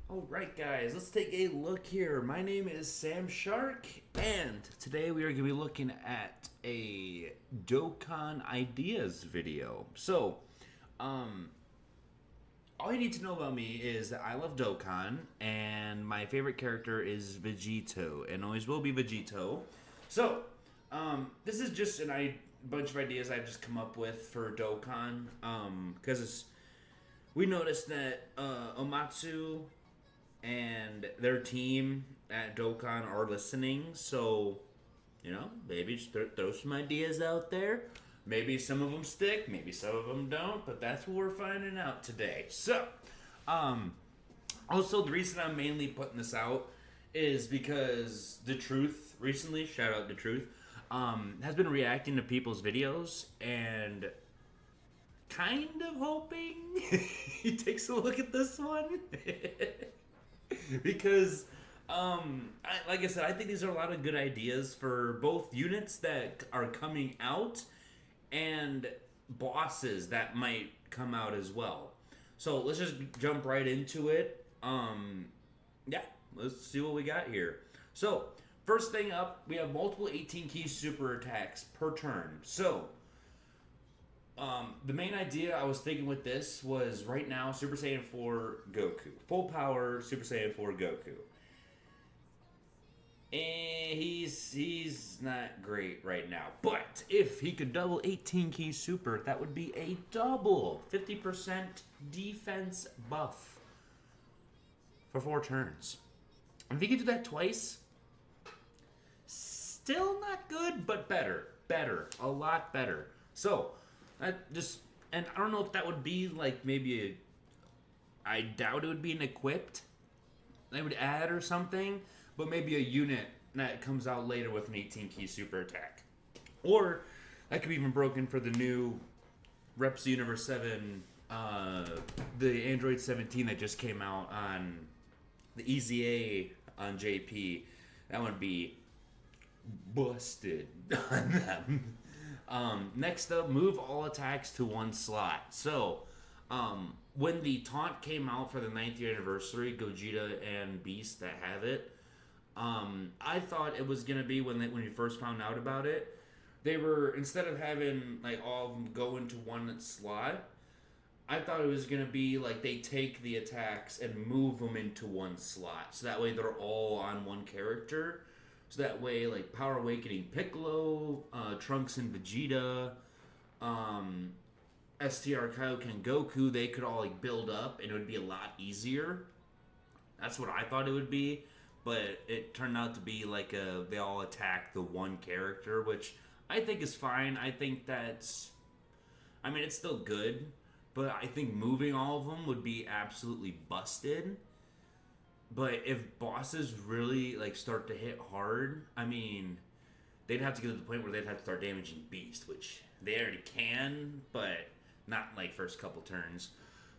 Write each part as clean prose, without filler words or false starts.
Alright guys, let's take a look here. My name is Sam Shark, and today we are going to be looking at a Dokkan Ideas video. All you need to know about me is that I love Dokkan, and my favorite character is Vegito, and always will be Vegito. This is just bunch of ideas I've just come up with for Dokkan, because we noticed that Omatsu and their team at Dokkan are listening. So, maybe just throw some ideas out there. Maybe some of them stick, maybe some of them don't, but that's what we're finding out today. Also, the reason I'm mainly putting this out is because The Truth recently, shout out The Truth, has been reacting to people's videos and kind of hoping he takes a look at this one. Because like I said, I think these are a lot of good ideas for both units that are coming out and bosses that might come out as well. So let's just jump right into it. Yeah, let's see what we got here. So first thing up, we have multiple 18 key super attacks per turn. The main idea I was thinking with this was right now Super Saiyan 4 Goku. Full power Super Saiyan 4 Goku. And he's not great right now. But if he could double 18 key super, that would be a double 50% defense buff for 4 turns. If he could do that twice, still not good, but better. Better. A lot better. And I don't know if that would be like I doubt it would be an equipped. They would add or something, but maybe a unit that comes out later with an 18 key super attack. Or that could be even broken for the new Reps Universe 7, the Android 17 that just came out on the EZA on JP. That would be busted on them. Next up, move all attacks to one slot. When the taunt came out for the 9th year anniversary, Gogeta and Beast that have it, I thought it was gonna be when you first found out about it, they were, instead of having like all of them go into one slot, I thought it was gonna be like they take the attacks and move them into one slot, so that way they're all on one character. So that way, like Power Awakening Piccolo, Trunks and Vegeta, STR Kaioken Goku, they could all like build up and it would be a lot easier. That's what I thought it would be, but it turned out to be like they all attack the one character, which I think is fine. I think it's still good, but I think moving all of them would be absolutely busted. But if bosses really like start to hit hard, they'd have to get to the point where they'd have to start damaging Beast, which they already can, but not like first couple turns.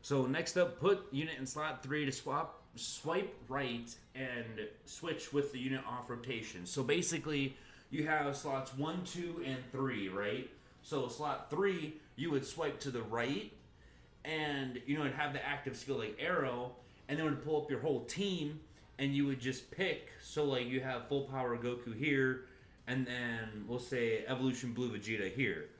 So next up, put unit in slot 3 to swipe right and switch with the unit off rotation. So basically, you have slots 1, 2, and 3, right? So slot 3, you would swipe to the right, and it'd have the active skill like arrow, and then would pull up your whole team, and you would just pick. So like you have full power Goku here, and then we'll say Evolution Blue Vegeta here.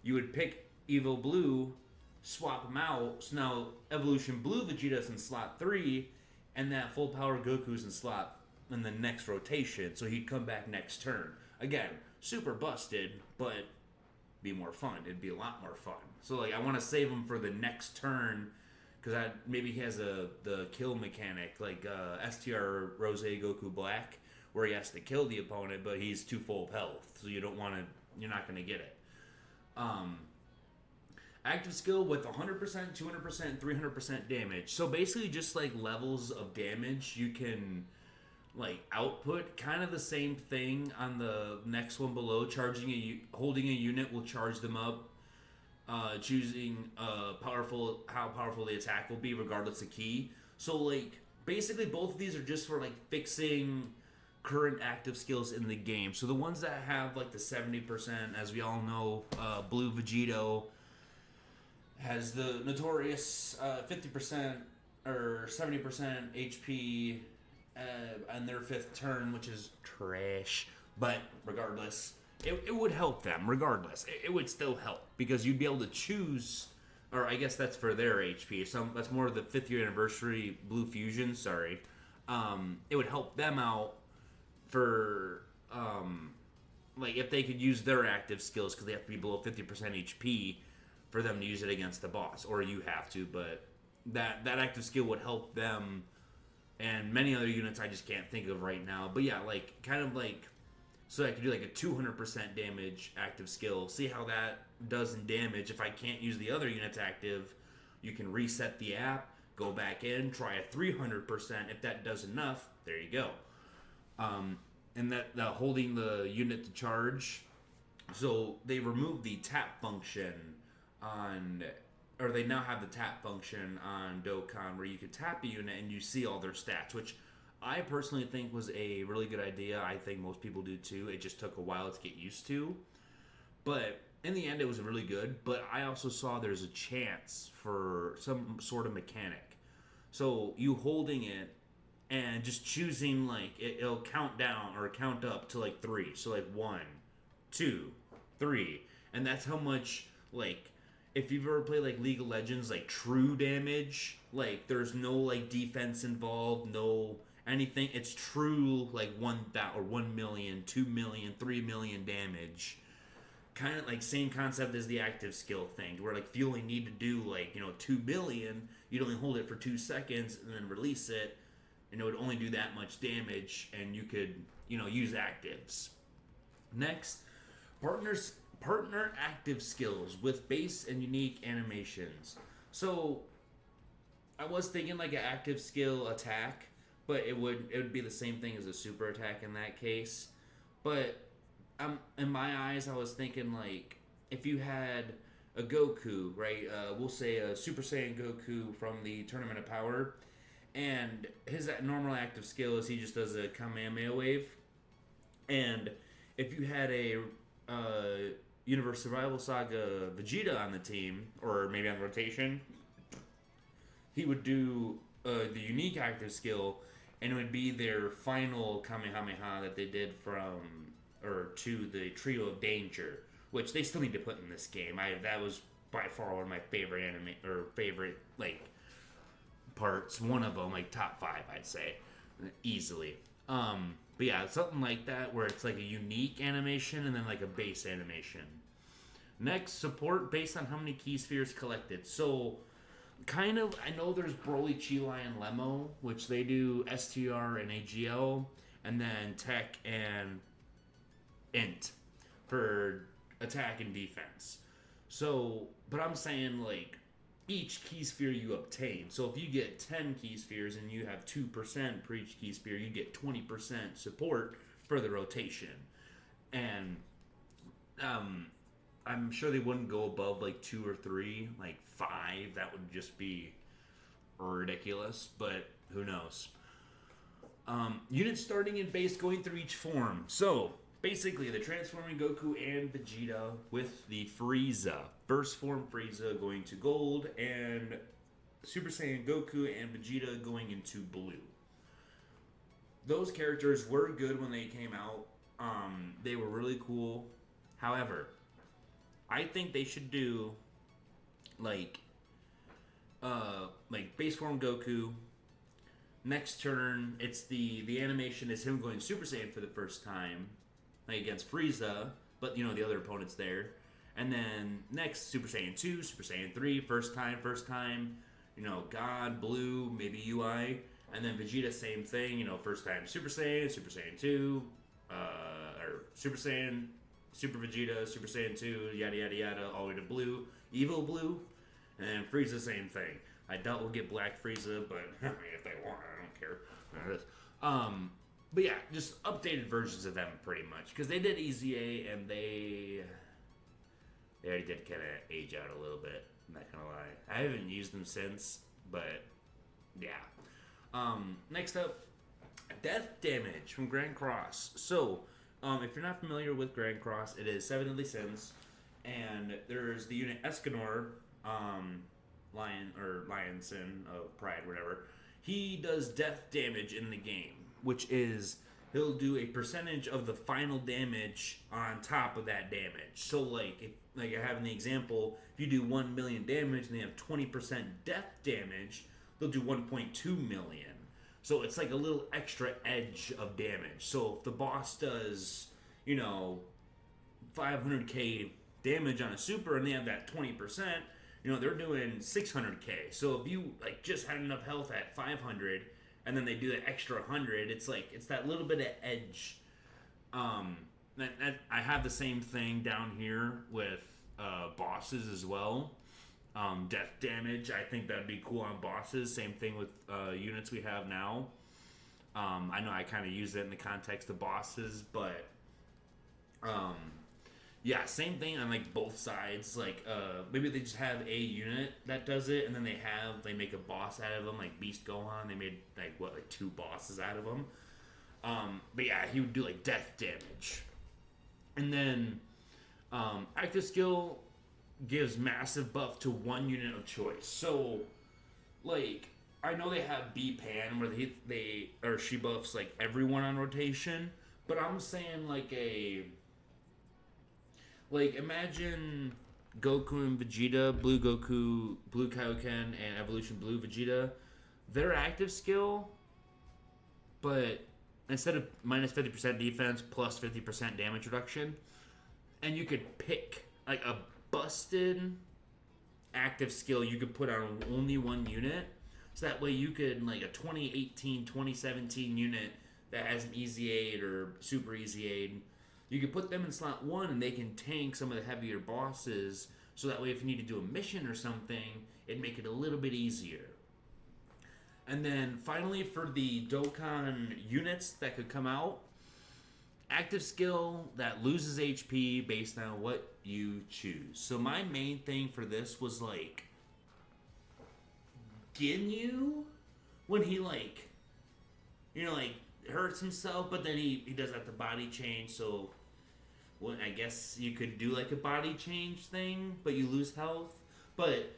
You would pick Evo Blue, swap them out. So now Evolution Blue Vegeta's in slot 3, and that full power Goku's in slot in the next rotation. So he'd come back next turn. Again, super busted, but be more fun. It'd be a lot more fun. So like I want to save him for the next turn, because maybe he has the kill mechanic, like STR Rose Goku Black, where he has to kill the opponent, but he's too full of health, so you're not going to get it. Active skill with 100%, 200%, 300% damage. So basically just like levels of damage you can like output. Kind of the same thing on the next one below. Holding a unit will charge them up. Choosing how powerful the attack will be regardless of key. So like basically both of these are just for like fixing current active skills in the game. So the ones that have like the 70%, as we all know, Blue Vegito has the notorious 50% or 70% HP on their fifth turn, which is trash. But regardless, it would help them. Regardless, it would still help because you'd be able to choose. Or I guess that's for their HP. So that's more of the 5th year anniversary Blue Fusion. Sorry, it would help them out for like if they could use their active skills because they have to be below 50% HP for them to use it against the boss, or you have to. But that active skill would help them and many other units I just can't think of right now. But yeah, like kind of like so I could do like a 200% damage active skill. See how that does in damage. If I can't use the other units active, you can reset the app, go back in, try a 300%. If that does enough, there you go. And that holding the unit to charge. So they removed the tap function on, or they now have the tap function on Dokkan where you could tap a unit and you see all their stats, which I personally think was a really good idea. I think most people do too. It just took a while to get used to. But in the end, it was really good. But I also saw there's a chance for some sort of mechanic. So you holding it and just choosing, like, it'll count down or count up to like 3. So like 1, 2, 3. And that's how much, like, if you've ever played like League of Legends, like true damage, like there's no like defense involved, no anything. It's true like 1,000 or 1 million, 2 million, 3 million damage. Kind of like same concept as the active skill thing, where like if you only need to do like 2 billion, you'd only hold it for 2 seconds and then release it, and it would only do that much damage, and you could use actives. Next, partner active skills with base and unique animations. So I was thinking like an active skill attack, but it would be the same thing as a super attack in that case. But in my eyes, I was thinking like if you had a Goku, right? We'll say a Super Saiyan Goku from the Tournament of Power, and his normal active skill is he just does a Kamehameha wave. And if you had a Universe Survival Saga Vegeta on the team, or maybe on rotation, he would do the unique active skill, and it would be their final Kamehameha that they did to the Trio of Danger, which they still need to put in this game. That was by far one of my favorite favorite like parts. One of them, like top 5, I'd say, easily. But yeah, something like that where it's like a unique animation and then like a base animation. Next, support based on how many key spheres collected. So, kind of, I know there's Broly, Chi-Lai, and Lemo, which they do STR and AGL, and then Tech and Int for attack and defense. So, but I'm saying like each key sphere you obtain. So if you get 10 key spheres and you have 2% per each key sphere, you get 20% support for the rotation. And I'm sure they wouldn't go above like 2 or 3, like 5. That would just be ridiculous, but who knows. Units starting in base going through each form. So basically, the transforming Goku and Vegeta with the Frieza. First form Frieza going to gold, and Super Saiyan Goku and Vegeta going into blue. Those characters were good when they came out. They were really cool. However, I think they should do like base form Goku. Next turn, it's the animation is him going Super Saiyan for the first time, like against Frieza, but the other opponent's there. And then next, Super Saiyan 2, Super Saiyan 3, first time, God, Blue, maybe UI. And then Vegeta, same thing, first time Super Saiyan 2, or Super Saiyan, Super Vegeta, Super Saiyan 2, yada yada yada, all the way to Blue, Evo Blue. And then Frieza, same thing. I doubt we'll get Black Frieza, but if they want, I don't care. But yeah, just updated versions of them pretty much. Because they did EZA and they already did kind of age out a little bit. I'm not going to lie. I haven't used them since, but yeah. Next up, Death Damage from Grand Cross. So, if you're not familiar with Grand Cross, it is 7 Deadly Sins. And there's the unit Escanor, Lionson of Pride, whatever. He does death damage in the game, which is he'll do a percentage of the final damage on top of that damage. So like I have in the example, if you do 1 million damage and they have 20% death damage, they'll do 1.2 million. So it's like a little extra edge of damage. So if the boss does, 500k damage on a super and they have that 20%, they're doing 600k. So if you like just had enough health at 500 and then they do that extra 100, it's that little bit of edge. I have the same thing down here with bosses as well. Death damage, I think that'd be cool on bosses. Same thing with units we have now. I know I kind of use it in the context of bosses, but yeah, same thing on like both sides. Like maybe they just have a unit that does it, and then they make a boss out of them, like Beast Gohan. They made like 2 bosses out of them. But yeah, he would do like death damage, and then active skill gives massive buff to one unit of choice. So, like, I know they have B-Pan where she buffs like everyone on rotation, but I'm saying imagine Goku and Vegeta, Blue Goku, Blue Kaioken, and Evolution Blue Vegeta. Their active skill, but instead of minus 50% defense plus 50% damage reduction, and you could pick like a busted active skill you could put on only one unit, so that way you could like a 2018 2017 unit that has an easy aid or super easy aid, you could put them in slot 1 and they can tank some of the heavier bosses, so that way if you need to do a mission or something, it'd make it a little bit easier. And then finally, for the Dokkan units that could come out, active skill that loses HP based on what you choose. So my main thing for this was like Ginyu, when he hurts himself, but then he does have the body change. So I guess you could do like a body change thing, but you lose health. But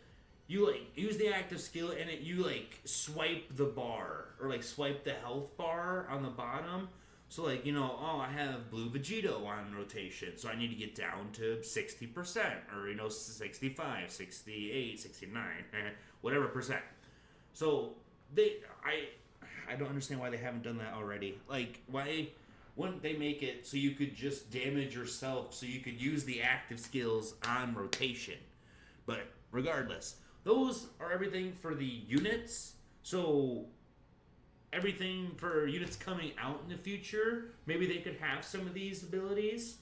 you like use the active skill and you like swipe the bar or like swipe the health bar on the bottom. So like, I have Blue Vegito on rotation, so I need to get down to 60% or 65, 68, 69, whatever percent. So I don't understand why they haven't done that already. Like, why wouldn't they make it so you could just damage yourself, so you could use the active skills on rotation? But regardless, those are everything for the units. So everything for units coming out in the future, maybe they could have some of these abilities,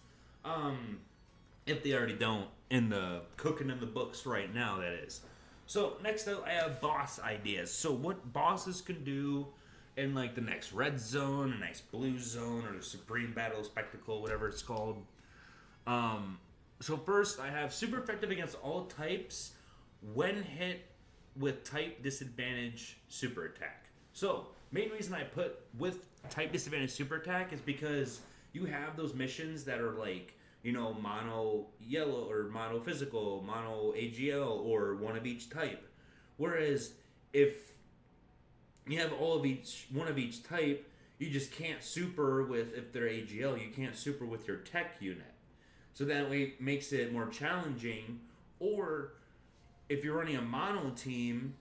if they already don't in the cooking in the books right now, that is. So next up, I have boss ideas. So what bosses can do in like the next red zone, the next blue zone, or the supreme battle spectacle, whatever it's called. So first, I have super effective against all types when hit with type disadvantage super attack. So main reason I put with type disadvantage super attack is because you have those missions that are like, mono yellow or mono physical, mono AGL, or one of each type. Whereas if you have one of each type, you just can't super with, if they're AGL, you can't super with your tech unit. So that way it makes it more challenging. Or if you're running a mono team,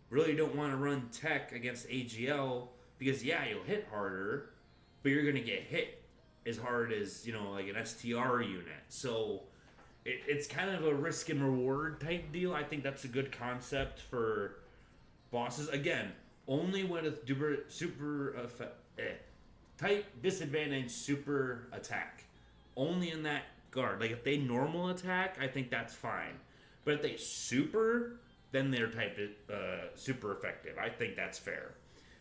really don't want to run tech against AGL, because you'll hit harder, but you're going to get hit as hard as, like an STR unit. So it's kind of a risk and reward type deal. I think that's a good concept for bosses. Again, only with type disadvantage super attack. Only in that guard. Like if they normal attack, I think that's fine. But if they super, then they're type super effective. I think that's fair.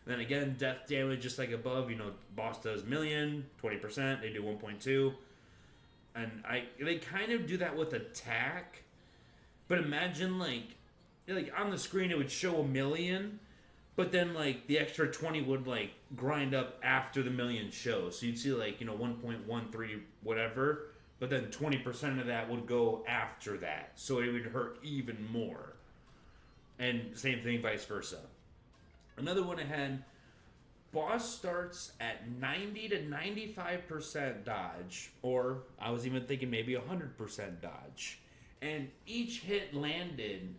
And then again, death damage, just like above, boss does million, 20%, they do 1.2. And they kind of do that with attack. But imagine like on the screen it would show 1 million, but then like the extra 20 would like grind up after the million shows. So you'd see like, 1.13 whatever, but then 20% of that would go after that. So it would hurt even more. And same thing, vice versa. Another one I had, boss starts at 90 to 95% dodge, or I was even thinking maybe 100% dodge. And each hit landed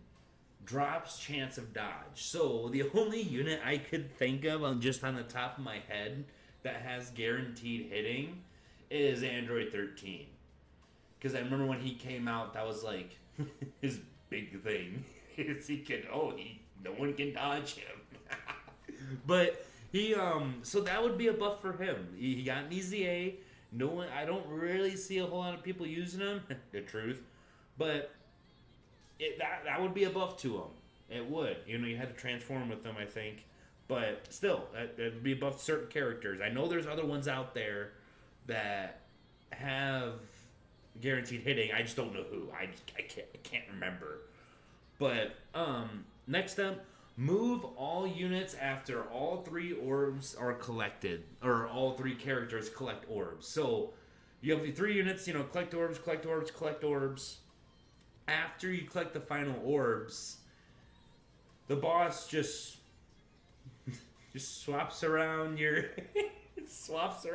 drops chance of dodge. So the only unit I could think of just on the top of my head that has guaranteed hitting is Android 13. Because I remember when he came out, that was like his big thing. Is no one can dodge him. But so that would be a buff for him. He got an easy A. No one, I don't really see a whole lot of people using him. The truth, but that would be a buff to him. It would. You had to transform with them, I think, but still, that'd be a buff to certain characters. I know there's other ones out there that have guaranteed hitting. I just don't know who. I can't remember. But next up, move all units after all 3 orbs are collected, or all 3 characters collect orbs. So you have the 3 units, collect orbs, collect orbs, collect orbs. After you collect the final orbs, the boss just swaps around your slots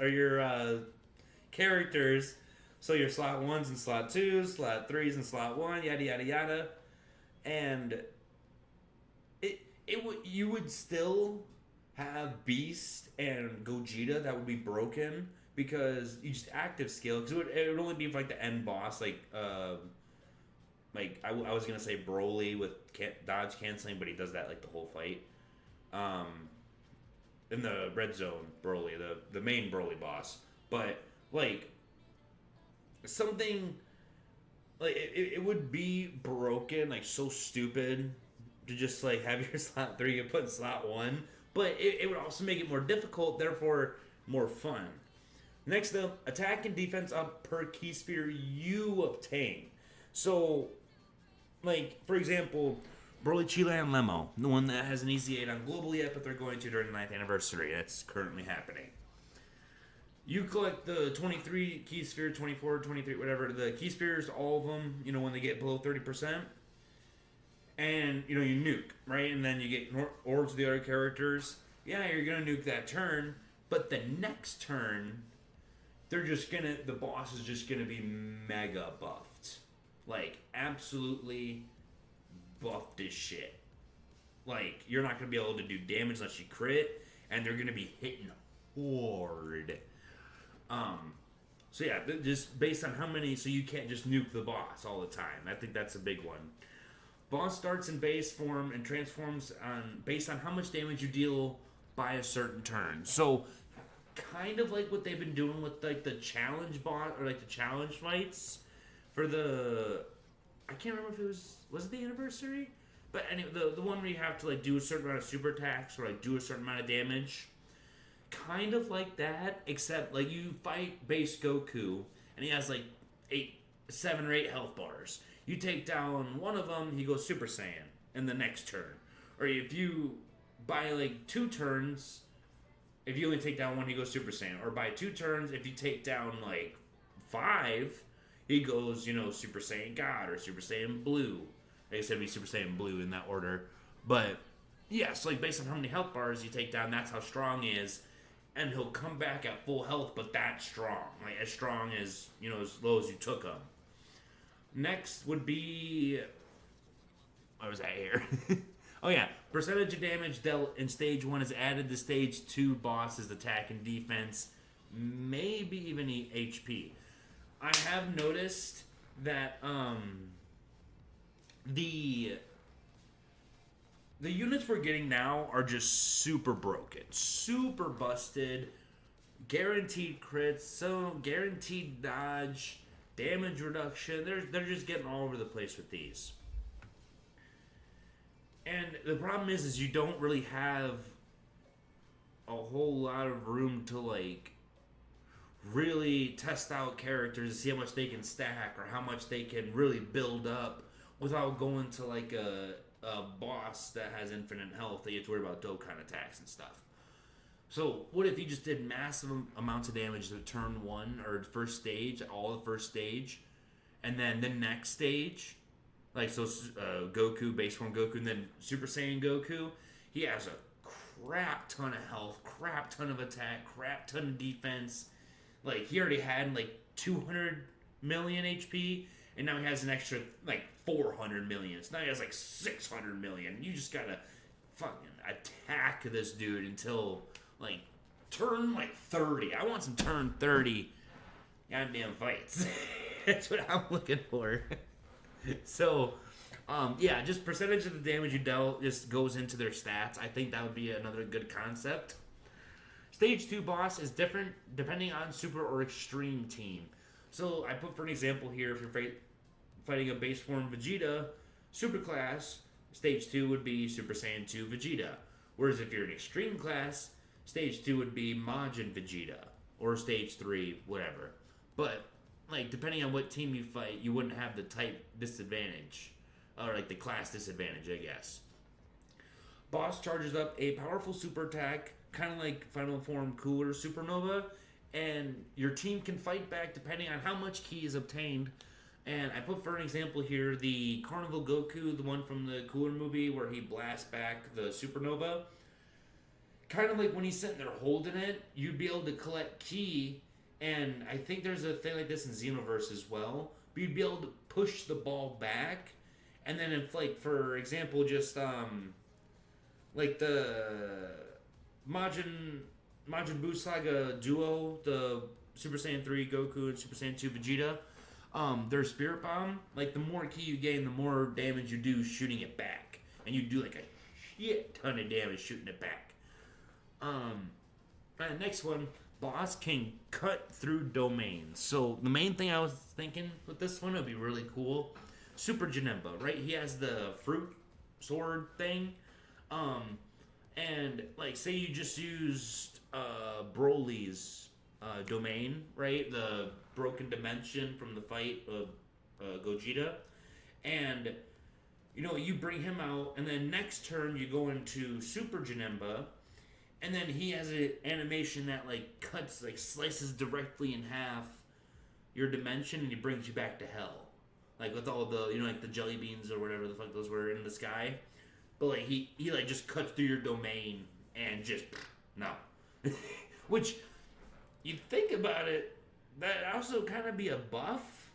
or your characters. So your slot 1s and slot 2s, slot 3s and slot 1, yada yada yada. And you would still have Beast and Gogeta that would be broken because you just active skill, because it would only be like the end boss, I was gonna say Broly with dodge canceling, but he does that like the whole fight. In the red zone, Broly, the main Broly boss, but like something like it would be broken, like so stupid to just like have your slot 3 get put in slot 1, but it would also make it more difficult, therefore more fun. Next up, attack and defense up per key sphere you obtain. So, like, for example, Broly, Chile, and Lemo, the one that has an easy 8 on global yet, but they're going to during the 9th anniversary. That's currently happening. You collect the 23 key sphere, 24, 23, whatever, the key spheres, all of them, when they get below 30%. And, you nuke, right? And then you get orbs of the other characters. Yeah, you're going to nuke that turn, but the next turn, the boss is just gonna be mega buffed. Like, absolutely buffed as shit. Like, you're not gonna be able to do damage unless you crit, and they're gonna be hitting hard. So yeah, just based on how many, so you can't just nuke the boss all the time. I think that's a big one. Boss starts in base form and transforms based on how much damage you deal by a certain turn. So, kind of like what they've been doing with like the challenge boss or like the challenge fights for I can't remember if it was it the anniversary, but anyway, the one where you have to like do a certain amount of super attacks or like do a certain amount of damage, kind of like that, except like you fight base Goku and he has like 7 or 8 health bars. You take down one of them, he goes Super Saiyan in the next turn, or if you buy like 2 turns. If you only take down 1, he goes Super Saiyan. Or by 2 turns, if you take down, like, 5, he goes, Super Saiyan God or Super Saiyan Blue. I said it'd be Super Saiyan Blue in that order. But, yes, like, based on how many health bars you take down, that's how strong he is. And he'll come back at full health, but that strong. Like, as strong as, as low as you took him. Next would be... What was that here? Oh yeah, percentage of damage dealt in stage 1 is added to stage 2 bosses' attack and defense, maybe even HP. I have noticed that the units we're getting now are just super broken, super busted, guaranteed crits, so guaranteed dodge, damage reduction. They're just getting all over the place with these. And the problem is you don't really have a whole lot of room to, like, really test out characters and see how much they can stack or how much they can really build up without going to, like, a boss that has infinite health that you have to worry about Dokkan attacks and stuff. So, what if you just did massive amounts of damage to turn 1 or first stage, all the first stage, and then the next stage Like, so Goku, base form Goku, and then Super Saiyan Goku, he has a crap ton of health, crap ton of attack, crap ton of defense. Like, he already had like 200 million HP, and now he has an extra like 400 million. So now he has like 600 million. You just gotta fucking attack this dude until like turn like 30. I want some turn 30 goddamn fights. That's what I'm looking for. So, yeah, just percentage of the damage you dealt just goes into their stats. I think that would be another good concept. Stage 2 boss is different depending on super or extreme team. So, I put for an example here, if you're fighting a base form Vegeta, super class, stage 2 would be Super Saiyan 2 Vegeta. Whereas if you're an extreme class, stage 2 would be Majin Vegeta. Or stage 3, whatever. But like, depending on what team you fight, you wouldn't have the type disadvantage. Or, like, the class disadvantage, I guess. Boss charges up a powerful super attack, kind of like Final Form Cooler Supernova, and your team can fight back depending on how much ki is obtained. And I put for an example here, the Carnival Goku, the one from the Cooler movie where he blasts back the Supernova. Kind of like when he's sitting there holding it, you'd be able to collect ki. And I think there's a thing like this in Xenoverse as well. But you'd be able to push the ball back. And then if, like, for example, just, like the Majin Buu Saga duo, the Super Saiyan 3 Goku and Super Saiyan 2 Vegeta, their Spirit Bomb, like, the more ki you gain, the more damage you do shooting it back. And you do, like, a shit ton of damage shooting it back. Next one. Boss can cut through domains. So the main thing I was thinking with this one would be really cool. Super Janemba, right? He has the fruit sword thing. And like, say you just used Broly's domain, right? The broken dimension from the fight of Gogeta. And you know, you bring him out, and then next turn you go into Super Janemba. And then he has an animation that, like, cuts, like, slices directly in half your dimension, and he brings you back to hell. Like, with all the, you know, like, the jelly beans or whatever the fuck those were in the sky. But, like, he like, just cuts through your domain and just, no. Which, you think about it, that also kind of be a buff.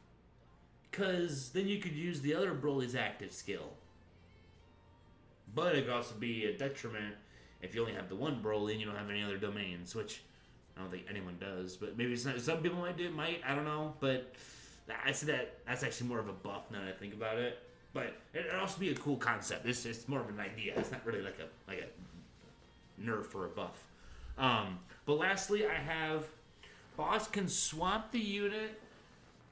Because then you could use the other Broly's active skill. But it could also be a detriment if you only have the one Broly and you don't have any other domains, which I don't think anyone does, but maybe it's not, some people might, I don't know, but I see that's actually more of a buff now that I think about it. But it'd also be a cool concept. It's more of an idea. It's not really like a nerf or a buff. But lastly, I have boss can swap the unit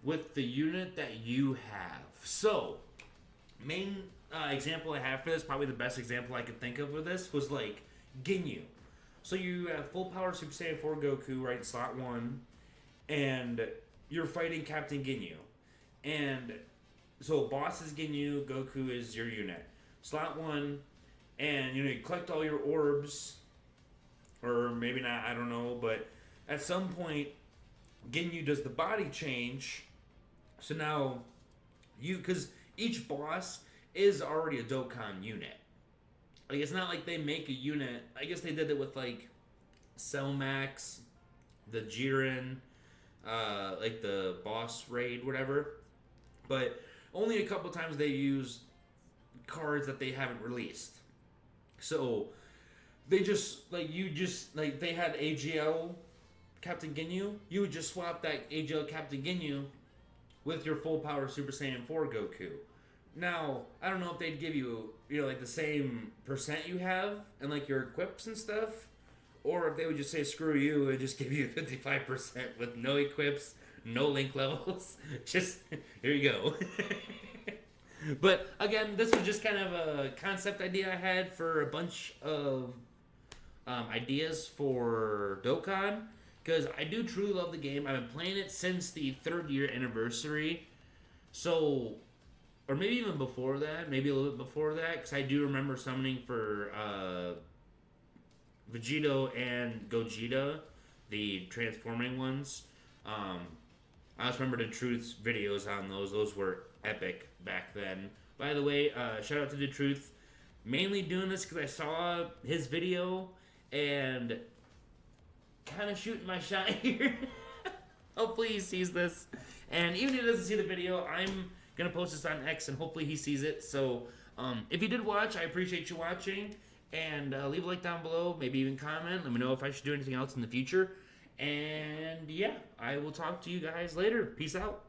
with the unit that you have. So, main example I have for this, probably the best example I could think of with this, was like Ginyu. So you have full power Super Saiyan 4 Goku, right, in slot 1, and you're fighting Captain Ginyu. And so boss is Ginyu, Goku is your unit. Slot 1, and you know, you collect all your orbs, or maybe not, I don't know, but at some point, Ginyu does the body change, so now because each boss is already a Dokkan unit. Like, it's not like they make a unit. I guess they did it with, like, Cell Max, the Jiren, like the boss raid, whatever. But only a couple times they used cards that they haven't released. So they just, like, they had AGL Captain Ginyu. You would just swap that AGL Captain Ginyu with your full power Super Saiyan 4 Goku. Now, I don't know if they'd give you, you know, like the same percent you have and like your equips and stuff, or if they would just say screw you and just give you 55% with no equips, no link levels. Just, here you go. But again, this was just kind of a concept idea I had for a bunch of ideas for Dokkan, because I do truly love the game. I've been playing it since the 3rd year anniversary. So, or maybe even before that, maybe a little bit before that, because I do remember summoning for Vegito and Gogeta, the transforming ones. I also remember the Truth's videos on those. Those were epic back then. By the way, shout out to The Truth. Mainly doing this because I saw his video and kind of shooting my shot here. Hopefully he sees this. And even if he doesn't see the video, I'm going to post this on X and hopefully he sees it. So if you did watch, I appreciate you watching. And leave a like down below. Maybe even comment. Let me know if I should do anything else in the future. And yeah, I will talk to you guys later. Peace out.